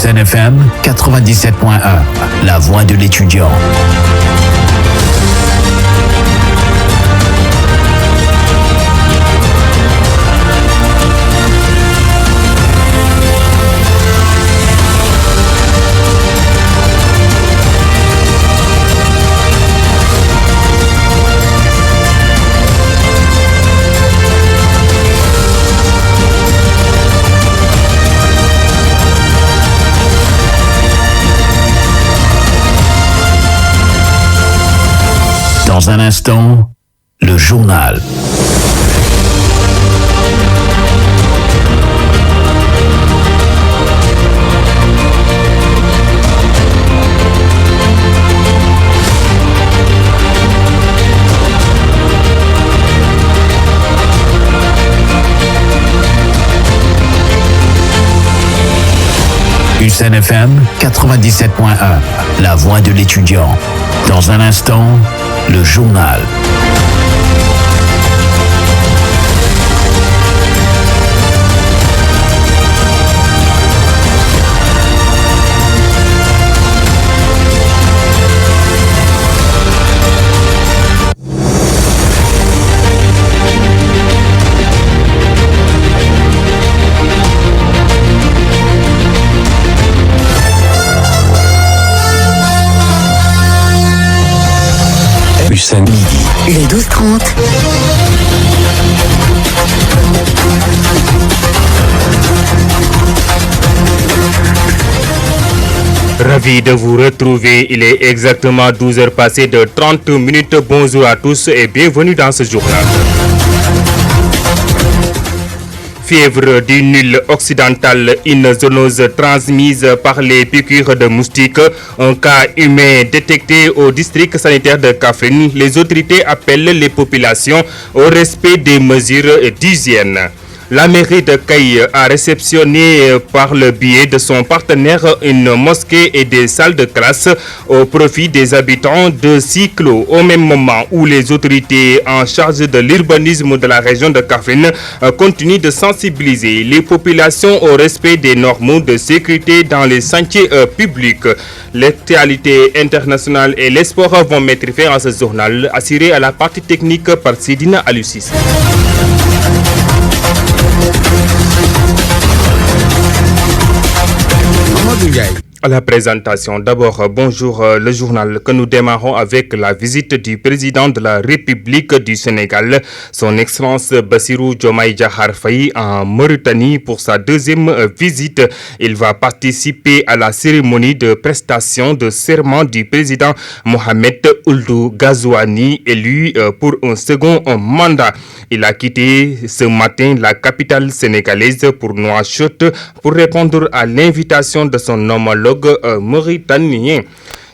USN FM 97.1, la voix de l'étudiant. Dans un instant, le journal. USN FM 97.1, la voix de l'étudiant. Dans un instant, le journal. Midi. Le 12-30. Ravi de vous retrouver, il est exactement 12h passées de 30 minutes. Bonjour à tous et bienvenue dans ce journal. Fièvre du Nil occidental, une zoonose transmise par les piqûres de moustiques. Un cas humain détecté au district sanitaire de Kaffrine. Les autorités appellent les populations au respect des mesures d'hygiène. La mairie de Caille a réceptionné par le biais de son partenaire une mosquée et des salles de classe au profit des habitants de Cyclo. Au même moment où les autorités en charge de l'urbanisme de la région de Kaffrine continuent de sensibiliser les populations au respect des normes de sécurité dans les sentiers publics. L'actualité internationale et les sports vont mettre fin à ce journal, assuré à la partie technique par Sidina Alucis. À la présentation, d'abord, bonjour, le journal que nous démarrons avec la visite du président de la République du Sénégal, son Excellence Bassirou Diomaye Diakhar Faye en Mauritanie pour sa deuxième visite. Il va participer à la cérémonie de prestation de serment du président Mohamed Ould Ghazouani, élu pour un second mandat. Il a quitté ce matin la capitale sénégalaise pour Nouakchott pour répondre à l'invitation de son homologue mauritanien.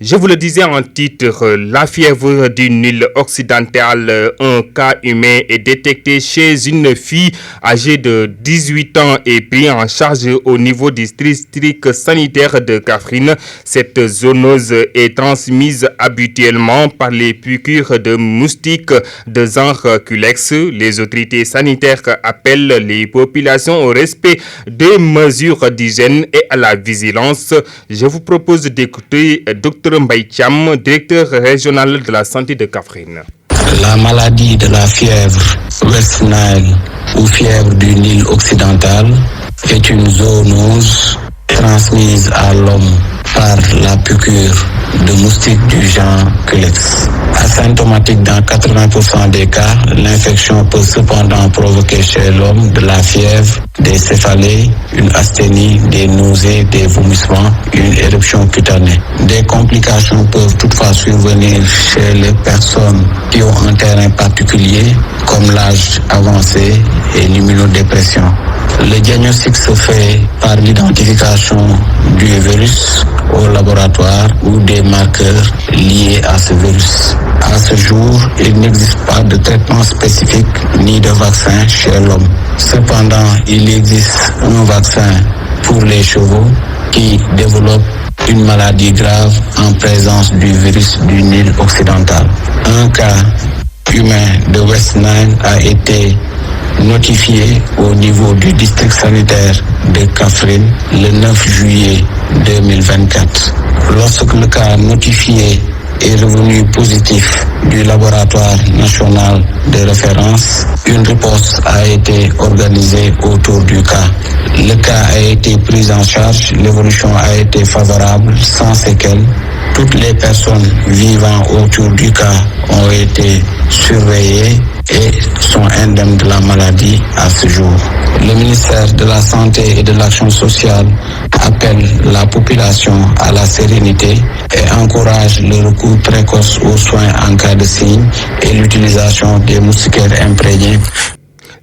Je vous le disais en titre, la fièvre du Nil occidental, un cas humain est détecté chez une fille âgée de 18 ans et pris en charge au niveau du district sanitaire de Kaffrine. Cette zoonose est transmise habituellement par les piqûres de moustiques de genre Culex. Les autorités sanitaires appellent les populations au respect des mesures d'hygiène et à la vigilance. Je vous propose d'écouter Dr Mbaye Thiam, directeur régional de la santé de Kaffrine. La maladie de la fièvre West Nile ou fièvre du Nil occidental est une zoonose transmise à l'homme par la piqûre de moustiques du genre Culex. Asymptomatique dans 80% des cas, l'infection peut cependant provoquer chez l'homme de la fièvre, des céphalées, une asthénie, des nausées, des vomissements, une éruption cutanée. Des complications peuvent toutefois survenir chez les personnes qui ont un terrain particulier, comme l'âge avancé et l'immunodépression. Le diagnostic se fait par l'identification du virus au laboratoire ou des marqueurs liés à ce virus. À ce jour, il n'existe pas de traitement spécifique ni de vaccin chez l'homme. Cependant, il existe un vaccin pour les chevaux qui développent une maladie grave en présence du virus du Nil occidental. Un cas humain de West Nile a été notifié au niveau du district sanitaire de Kaffrine le 9 juillet 2024. Lorsque le cas notifié est revenu positif du laboratoire national de référence, une riposte a été organisée autour du cas. Le cas a été pris en charge, l'évolution a été favorable, sans séquelles. Toutes les personnes vivant autour du cas ont été surveillées et sont indemnes de la maladie à ce jour. Le ministère de la Santé et de l'Action sociale appelle la population à la sérénité et encourage le recours précoce aux soins en cas de signes et l'utilisation des moustiquaires imprégnés.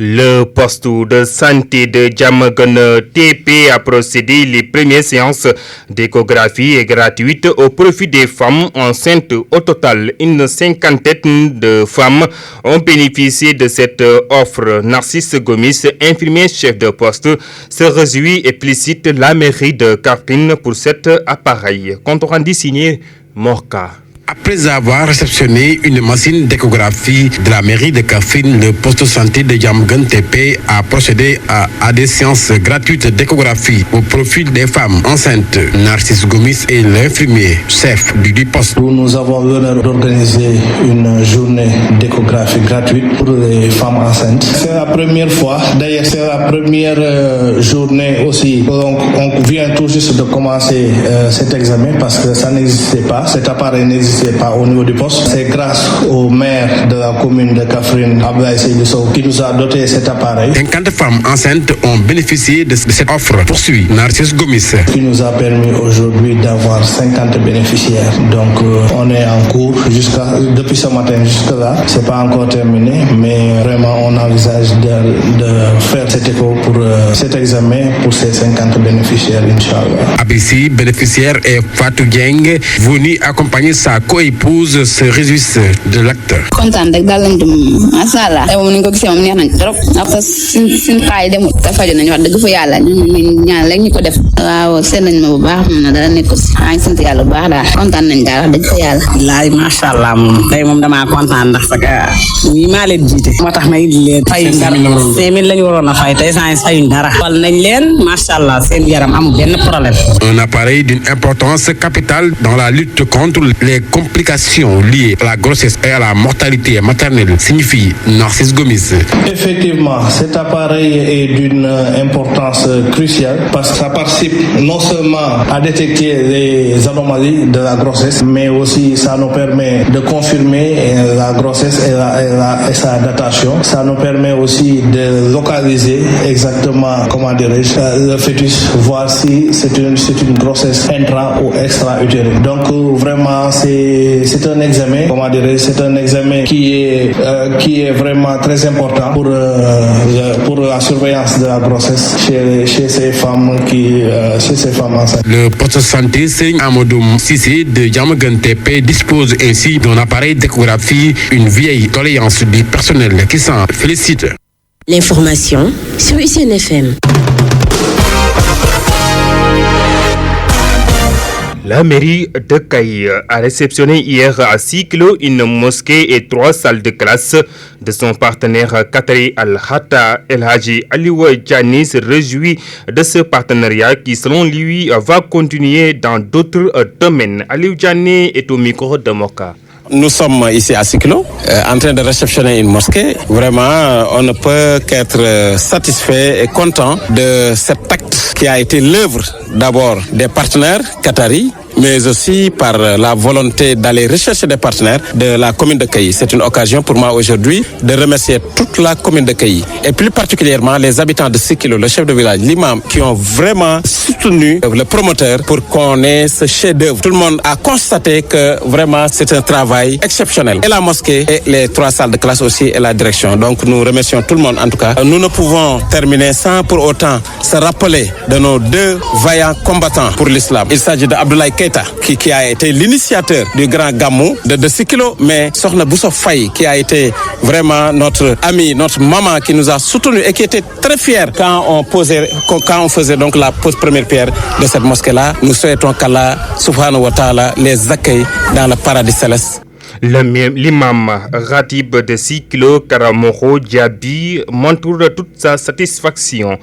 Le poste de santé de Diamaguène TP a procédé les premières séances d'échographie et gratuites au profit des femmes enceintes. Au total, une cinquantaine de femmes ont bénéficié de cette offre. Narcisse Gomis, infirmier chef de poste, se réjouit et félicite la mairie de Kaffrine pour cet appareil. Compte rendu signé Morka. Après avoir réceptionné une machine d'échographie de la mairie de Kaffrine, le poste de santé de Diamaguène TP a procédé à des séances gratuites d'échographie au profit des femmes enceintes. Narcisse Gomis est l'infirmier chef du poste. Nous avons l'honneur d'organiser une journée d'échographie gratuite pour les femmes enceintes. C'est la première fois, d'ailleurs c'est la première journée aussi. Donc on vient tout juste de commencer cet examen parce que ça n'existait pas, cet appareil n'existait pas au niveau du poste. C'est grâce au maire de la commune de Kaffrine, Abdoulaye Seydou Sow, qui nous a doté cet appareil. 50 femmes enceintes ont bénéficié de cette offre, poursuit Narcisse Gomis. Qui nous a permis aujourd'hui d'avoir 50 bénéficiaires. Donc on est en cours depuis ce matin jusque là. C'est pas encore terminé, mais vraiment on envisage de faire cet écho pour cet examen pour ces 50 bénéficiaires, Inch'Allah. Abissi, bénéficiaire, et Fatou Dieng, venu accompagner sa co-épouse, se réjouissent de l'acte. Kontaan rek daal lañ dem macha allah tey moom ni ñu ko gisee moom neex nañ trop ndax suñ xaay demut te faju nañ wax dëgg fa yàlla ñu ñaan rek ñu ko def waaw seet nañ ma bu baax moom na dara nekk si maa ngi sant yàlla bu baax daal kontaan nañ daal wax dëgg fa yàlla. laay macha allah moom tey moom damaa kontaan ndax parce que ñii maa leen jiite moo tax may leen fayuñ dara 5000 lañu waroon a fay tey saa fayuñ dara wal nañ leen macha allah seen yaram amul benn problème. Un appareil d'une importance capitale dans la lutte contre les complications liées à la grossesse et à la mortalité maternelle, signifie Narcisse Gomis. Effectivement, cet appareil est d'une importance cruciale parce que ça participe non seulement à détecter les anomalies de la grossesse, mais aussi ça nous permet de confirmer la grossesse et sa datation. Ça nous permet aussi de localiser exactement, le fœtus, voir si c'est une grossesse intra ou extra-utérine. Donc vraiment, c'est un examen, c'est un examen qui est vraiment très important pour la surveillance de la grossesse chez ces femmes enceintes. Le poste de santé Serigne Amadou Cissé de Diamaguène TP dispose ainsi d'un appareil d'échographie, une vieille doléance du personnel qui s'en félicite. L'information sur ICN FM. La mairie de Kayi a réceptionné hier à Siklo une mosquée et 3 salles de classe de son partenaire Qatari Al-Hatta. El Hadji Aliou Diané se réjouit de ce partenariat qui, selon lui, va continuer dans d'autres domaines. Aliou Diané est au micro de Moka. Nous sommes ici à Siklo, en train de réceptionner une mosquée. Vraiment, on ne peut qu'être satisfait et content de cet acte qui a été l'œuvre d'abord des partenaires qataris, mais aussi par la volonté d'aller rechercher des partenaires de la commune de Kayi. C'est une occasion pour moi aujourd'hui de remercier toute la commune de Kayi et plus particulièrement les habitants de Sikilo, le chef de village, l'imam, qui ont vraiment soutenu le promoteur pour qu'on ait ce chef-d'œuvre. Tout le monde a constaté que vraiment c'est un travail exceptionnel. Et la mosquée et les 3 salles de classe aussi et la direction. Donc nous remercions tout le monde en tout cas. Nous ne pouvons terminer sans pour autant se rappeler de nos 2 vaillants combattants pour l'islam. Il s'agit d'Abdoulaye Keita qui a été l'initiateur du grand Gamou de Sikilo, mais Sokhna Bousso Faye qui a été vraiment notre ami, notre maman qui nous a soutenus et qui était très fière quand on faisait donc la première pierre de cette mosquée-là. Nous souhaitons qu'Allah subhanahu wa ta'ala les accueille dans le paradis céleste. L'imam Ratib de Sikilo, Karamoro Diaby, montre toute sa satisfaction.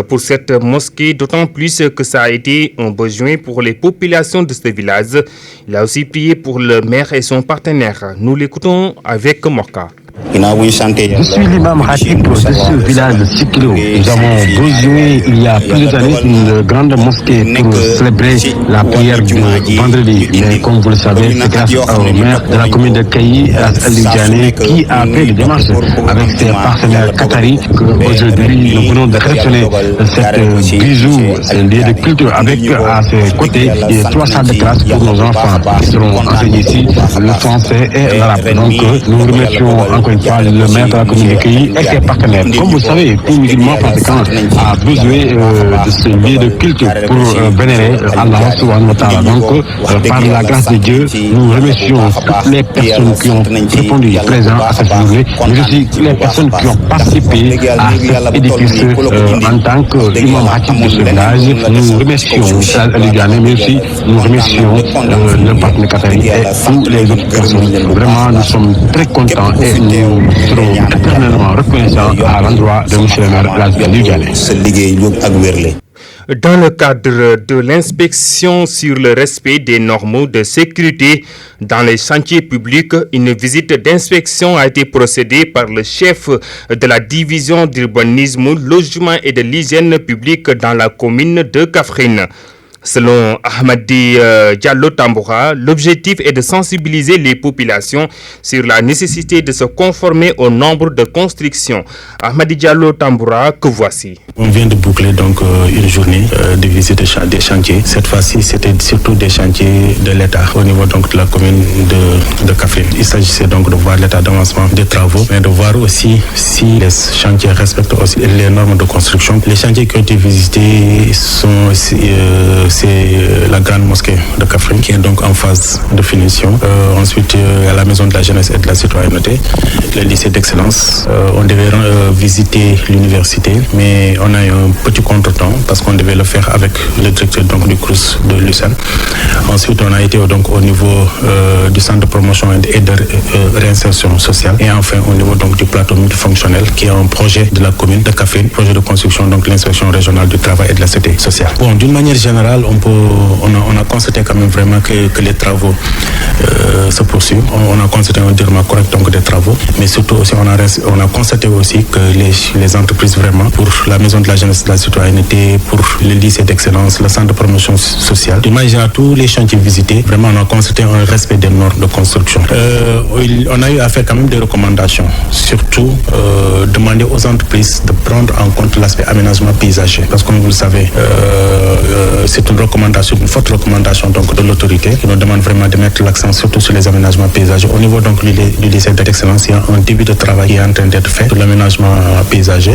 pour cette mosquée, d'autant plus que ça a été un besoin pour les populations de ce village. Il a aussi prié pour le maire et son partenaire. Nous l'écoutons avec Morka. Je suis l'imam Hatib de ce village de Sikilo. Nous avons besoin il y a plusieurs années d'une grande mosquée pour célébrer la prière du vendredi. Mais comme vous le savez, c'est grâce au maire de la commune de Kayi, Al-Djane, qui a fait des démarches avec ses partenaires qataris qu'aujourd'hui nous venons de réceptionner cette bijou, ce lieu de culture avec à ses côtés les 3 salles de classe pour nos enfants qui seront enseignés ici le français et l'arabe. Donc nous remercions encore une fois le maire de la commune de Kayi et ses partenaires. Comme vous le savez, tout musulman pratiquant a besoin de ce lieu de culture pour vénérer Allah subhanahu wa ta'ala. Donc, par la grâce de Dieu, nous remercions toutes les personnes qui ont répondu présent à cette journée, mais aussi les personnes qui ont participé à cet édifice en tant qu'imam Hatib de ce village. Nous remercions Al-Djane, mais aussi nous remercions le partenaire qatari et toutes les autres personnes. Vraiment, nous sommes très contents et nous serons éternellement reconnaissants à l'endroit de M. le maire Al-Djane. Dans le cadre de l'inspection sur le respect des normes de sécurité dans les chantiers publics, une visite d'inspection a été procédée par le chef de la division d'urbanisme, logement et de l'hygiène publique dans la commune de Kaffrine. Selon Ahmadi Diallo Tamboura, l'objectif est de sensibiliser les populations sur la nécessité de se conformer au nombre de constructions. Ahmadi Diallo Tamboura, que voici. On vient de boucler donc une journée de visite des chantiers. Cette fois-ci, c'était surtout des chantiers de l'État au niveau donc de la commune de Kaffrine. Il s'agissait donc de voir l'état d'avancement des travaux, mais de voir aussi si les chantiers respectent aussi les normes de construction. Les chantiers qui ont été visités sont c'est la grande mosquée de Kaffrine qui est donc en phase de finition. Ensuite, à la maison de la jeunesse et de la citoyenneté, le lycée d'excellence. On devait visiter l'université, mais on a eu un petit contretemps parce qu'on devait le faire avec le directeur donc, du CRUS de Lucerne. Ensuite, on a été donc au niveau du centre de promotion et de réinsertion sociale. Et enfin, au niveau donc du plateau multifonctionnel qui est un projet de la commune de Kaffrine, projet de construction donc l'inspection régionale du travail et de la sécurité sociale. Bon, d'une manière générale, on a constaté quand même vraiment que les travaux se poursuivent. On a constaté un déroulement correct donc des travaux, mais surtout aussi on a constaté aussi que les entreprises vraiment pour la maison de la jeunesse et de la citoyenneté, pour le lycée d'excellence, le centre de promotion sociale, imagine tous les chantiers visités, vraiment on a constaté un respect des normes de construction. On a eu à faire quand même des recommandations, surtout demander aux entreprises de prendre en compte l'aspect aménagement paysager, parce que comme vous le savez, c'est une forte recommandation donc de l'autorité qui nous demande vraiment de mettre l'accent surtout sur les aménagements paysagers. Au niveau donc du lycée d'excellence, il y a un début de travail qui est en train d'être fait sur l'aménagement paysager.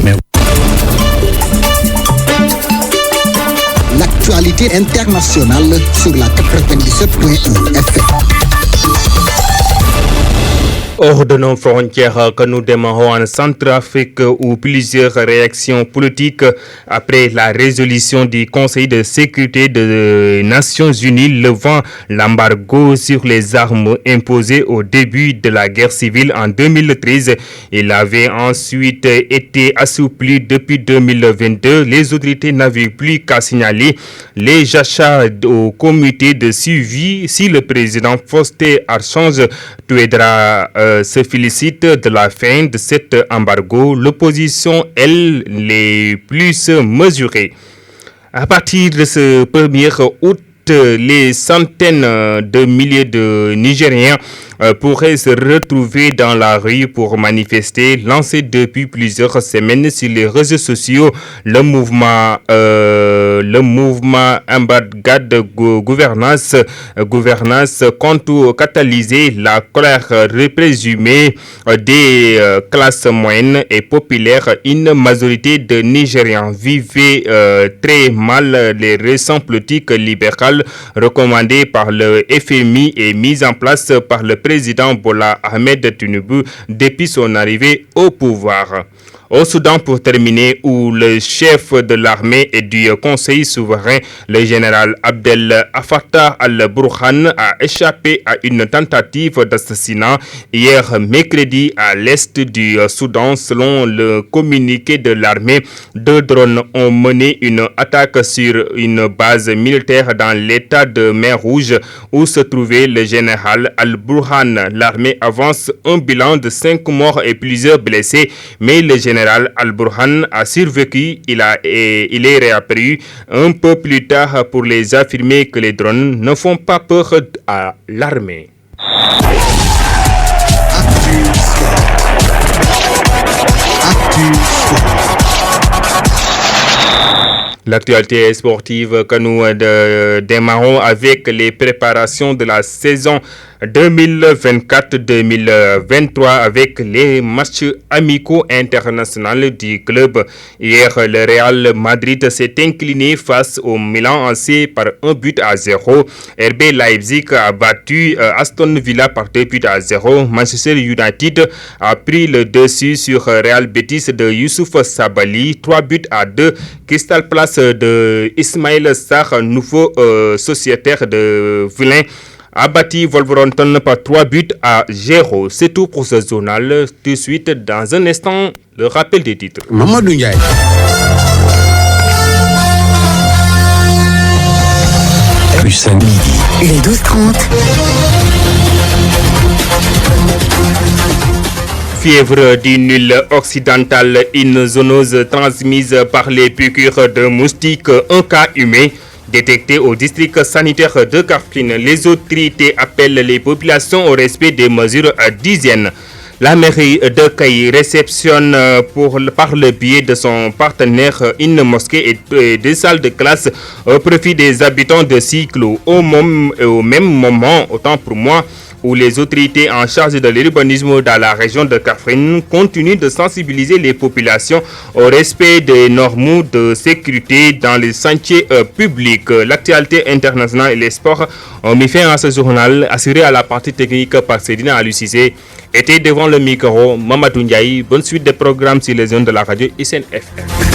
L'actualité internationale sur la 97.1 FM. Hors de nos frontières, que nous démarrons en Centrafrique où plusieurs réactions politiques après la résolution du Conseil de sécurité des Nations Unies levant l'embargo sur les armes imposé au début de la guerre civile en 2013. Il avait ensuite été assoupli depuis 2022. Les autorités n'avaient plus qu'à signaler les achats au comité de suivi. Si le président Faustin Archange Touadéra se félicite de la fin de cet embargo, l'opposition, elle, les plus mesurée. À partir de ce 1er août, les centaines de milliers de Nigériens pourraient se retrouver dans la rue pour manifester. Lancé depuis plusieurs semaines sur les réseaux sociaux, le mouvement Embargade Gouvernance compte catalyser la colère présumée des classes moyennes et populaires. Une majorité de Nigériens vivaient très mal les récents politiques libérales recommandées par le FMI et mises en place par le président Bola Ahmed Tinubu depuis son arrivée au pouvoir. Au Soudan, pour terminer, où le chef de l'armée et du conseil souverain, le général Abdel Fattah al-Burhan, a échappé à une tentative d'assassinat hier mercredi à l'est du Soudan. Selon le communiqué de l'armée, 2 drones ont mené une attaque sur une base militaire dans l'état de Mer Rouge où se trouvait le général al-Burhan. L'armée avance un bilan de 5 morts et plusieurs blessés, mais le général al-Burhan a survécu. Il est réapparu un peu plus tard pour les affirmer que les drones ne font pas peur à l'armée. L'actualité sportive que nous démarrons avec les préparations de la saison 2024-2023 avec les matchs amicaux internationaux du club. Hier, le Real Madrid s'est incliné face au Milan AC par 1-0. RB Leipzig a battu Aston Villa par 2-0. Manchester United a pris le dessus sur Real Betis de Youssouf Sabaly, 3-2. Crystal Palace de Ismaïla Sarr, nouveau sociétaire de Villain, a battu Wolverhampton par 3-0. C'est tout pour ce journal. Tout de suite, dans un instant, le rappel des titres. Mamadou Ndiaye. Plus un midi. Les 12h30. Fièvre du Nil occidental, une zoonose transmise par les piqûres de moustiques, un cas humain détecté au district sanitaire de Kaffrine. Les autorités appellent les populations au respect des mesures d'hygiène. La mairie de Kayi réceptionne par le biais de son partenaire une mosquée et 2 salles de classe au profit des habitants de Siklo. Au même moment, autant pour moi, où les autorités en charge de l'urbanisme dans la région de Kaffrine continuent de sensibiliser les populations au respect des normes de sécurité dans les sentiers publics. L'actualité internationale et les sports ont mis fin à ce journal, assuré à la partie technique par Cédina Alucissé. Était devant le micro Mamadou Ndiaye. Bonne suite des programmes sur les zones de la radio ICN FM.